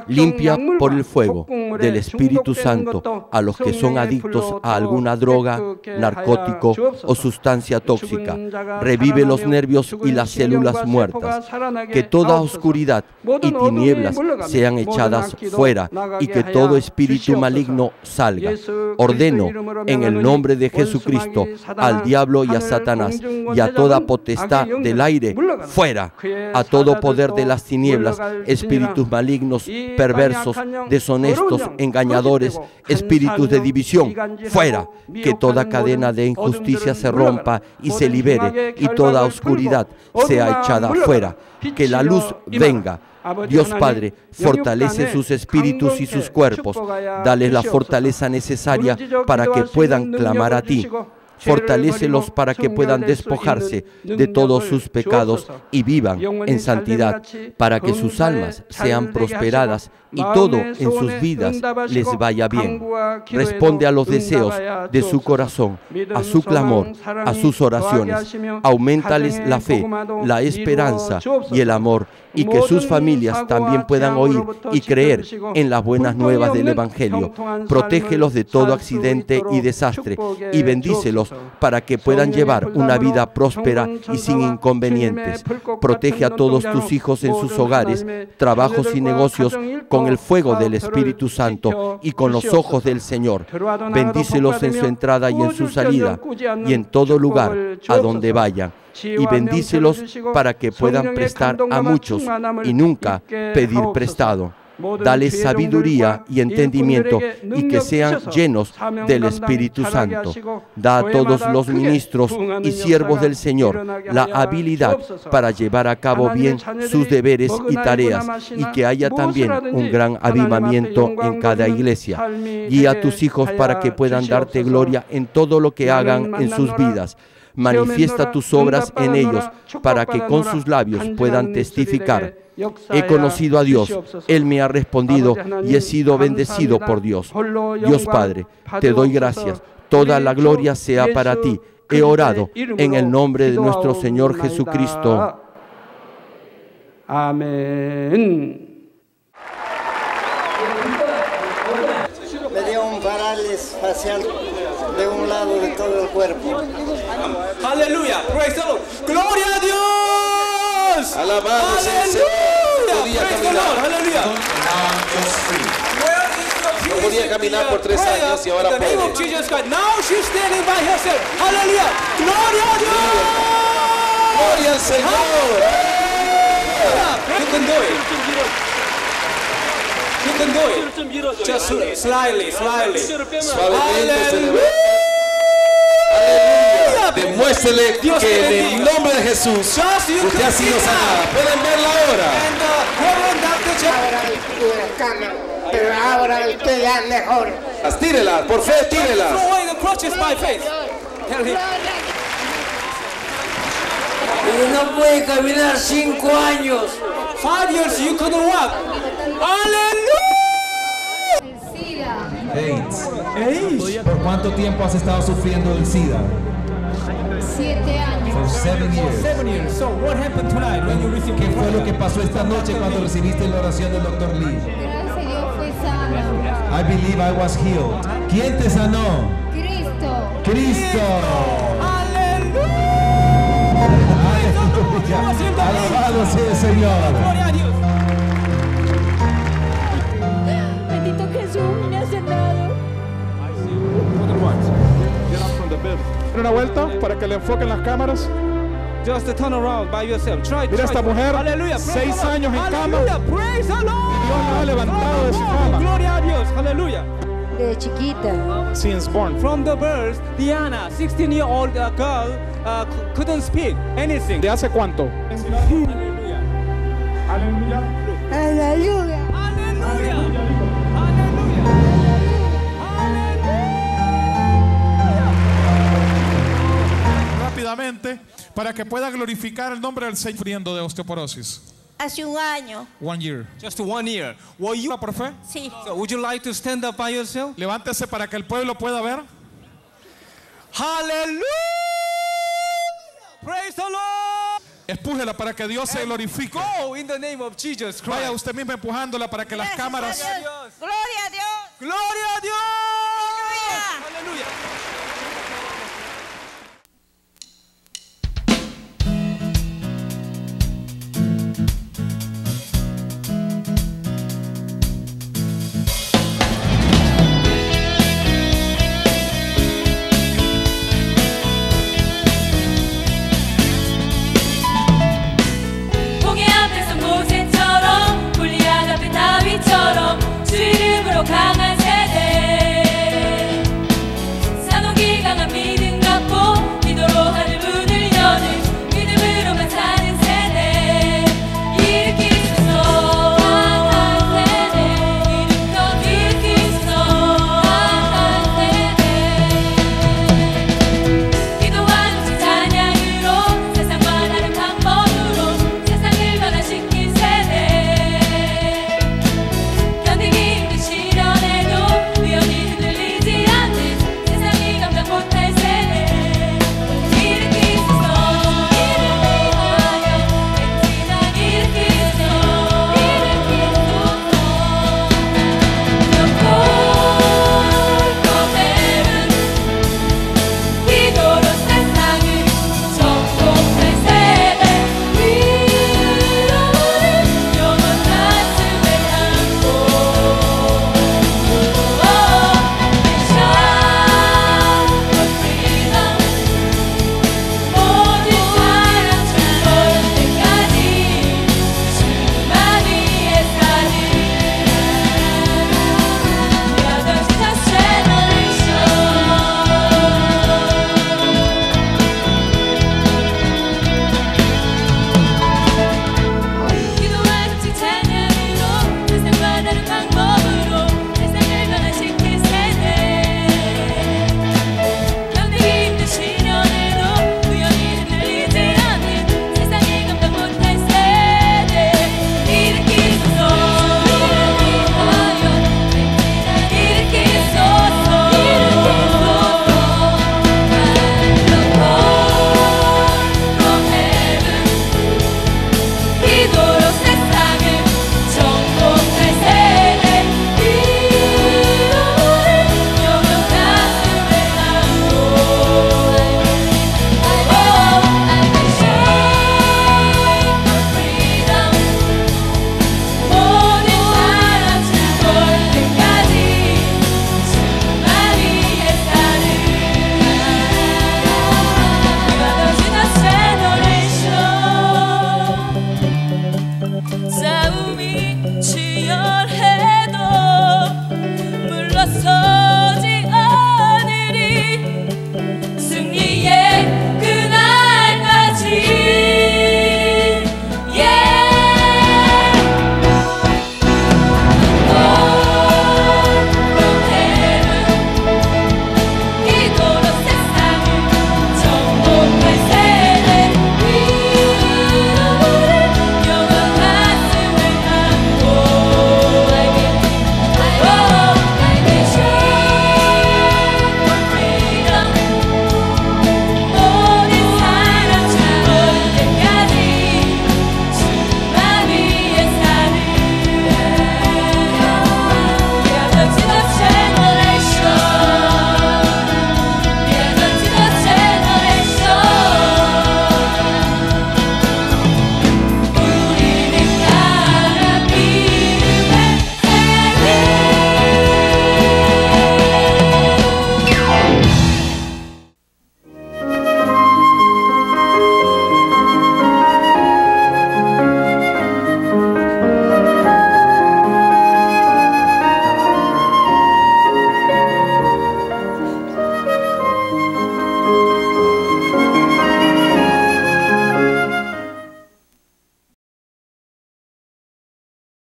Limpia por el fuego del Espíritu Santo a los que son adictos a alguna droga, narcótico o sustancia tóxica. Revive los nervios y las células muertas. Que toda oscuridad y tinieblas sean echadas fuera y que todo espíritu maligno salga. Ordeno en el nombre de Jesucristo al diablo y a Satanás y a toda potestad del aire, fuera. A todo poder de las tinieblas, espíritus malignos, perversos, deshonestos, engañadores, espíritus de división, fuera. Que toda cadena de injusticia se rompa y se libere y toda oscuridad sea echada fuera. Que la luz venga. Dios Padre, fortalece sus espíritus y sus cuerpos. Dales la fortaleza necesaria para que puedan clamar a ti. Fortalécelos para que puedan despojarse de todos sus pecados y vivan en santidad, para que sus almas sean prosperadas y todo en sus vidas les vaya bien. Responde a los deseos de su corazón, a su clamor, a sus oraciones. Auméntales la fe, la esperanza y el amor, y que sus familias también puedan oír y creer en las buenas nuevas del Evangelio. Protégelos de todo accidente y desastre y bendícelos para que puedan llevar una vida próspera y sin inconvenientes. Protege a todos tus hijos en sus hogares, trabajos y negocios con el fuego del Espíritu Santo y con los ojos del Señor. Bendícelos en su entrada y en su salida y en todo lugar a donde vayan. Y bendícelos para que puedan prestar a muchos y nunca pedir prestado. Dale sabiduría y entendimiento y que sean llenos del Espíritu Santo. Da a todos los ministros y siervos del Señor la habilidad para llevar a cabo bien sus deberes y tareas y que haya también un gran avivamiento en cada iglesia. Guía a tus hijos para que puedan darte gloria en todo lo que hagan en sus vidas. Manifiesta tus obras en ellos para que con sus labios puedan testificar. He conocido a Dios, Él me ha respondido y he sido bendecido por Dios. Dios Padre, te doy gracias. Toda la gloria sea para ti. He orado en el nombre de nuestro Señor Jesucristo. Amén. Me dio un parálisis facial de un lado de todo el cuerpo. Aleluya, praise the Lord. Gloria a Dios. Alabado sea el Señor. Podía caminar. Aleluya. No podía caminar por 3 años y ahora puede. Now she's standing by herself. Aleluya. Gloria a Dios. Gloria al Señor. You can do it. You can do it. Just slightly. Suavemente se le ve. Aleluya. Demuéstrele que en el nombre de Jesús usted ha sido sanada. Pueden verla ahora. Ahora estoy en la cama, pero ahora estoy ya mejor. Tírela, por fe, tírela. Throw away the crutches by faith. Tell him. No puede caminar 5 años. 5 years you couldn't walk. Aleluya. AIDS. ¿Por cuánto tiempo has estado sufriendo del SIDA? 7 años. For 7 years. 7 years. So what happened tonight when you received? ¿Qué fue lo que pasó esta noche cuando recibiste la oración del Dr. Lee? Gracias a Dios fue sana. I believe I was healed. ¿Quién te sanó? Cristo. Cristo. Aleluya. Alabado sea el Señor. Gloria a Dios. Bendito Jesús, me ha sanado. Una vuelta para que le enfoquen las cámaras. Just to turn around by yourself. Try. Mira esta mujer, Aleluya. 6 años en cama. Aleluya. Praise the Lord. Dios la ha levantado de su cama. Gloria a Dios. Aleluya. De chiquita. Since born. From the birth, Diana, 16-year-old girl, couldn't speak anything. ¿De hace cuánto? Aleluya. Aleluya. Aleluya. Aleluya. Aleluya. Rápidamente, para que pueda glorificar el nombre del Señor, sufriendo de osteoporosis. Hace un año. 1 year. Just 1 year. Were you? ¿Por fe? Sí. So would you like to stand up by yourself? Levántese para que el pueblo pueda ver. Hallelujah! Praise the Lord! Empújela para que Dios se glorifique. Go in the name of Jesus Christ. Vaya usted mismo empujándola para que las cámaras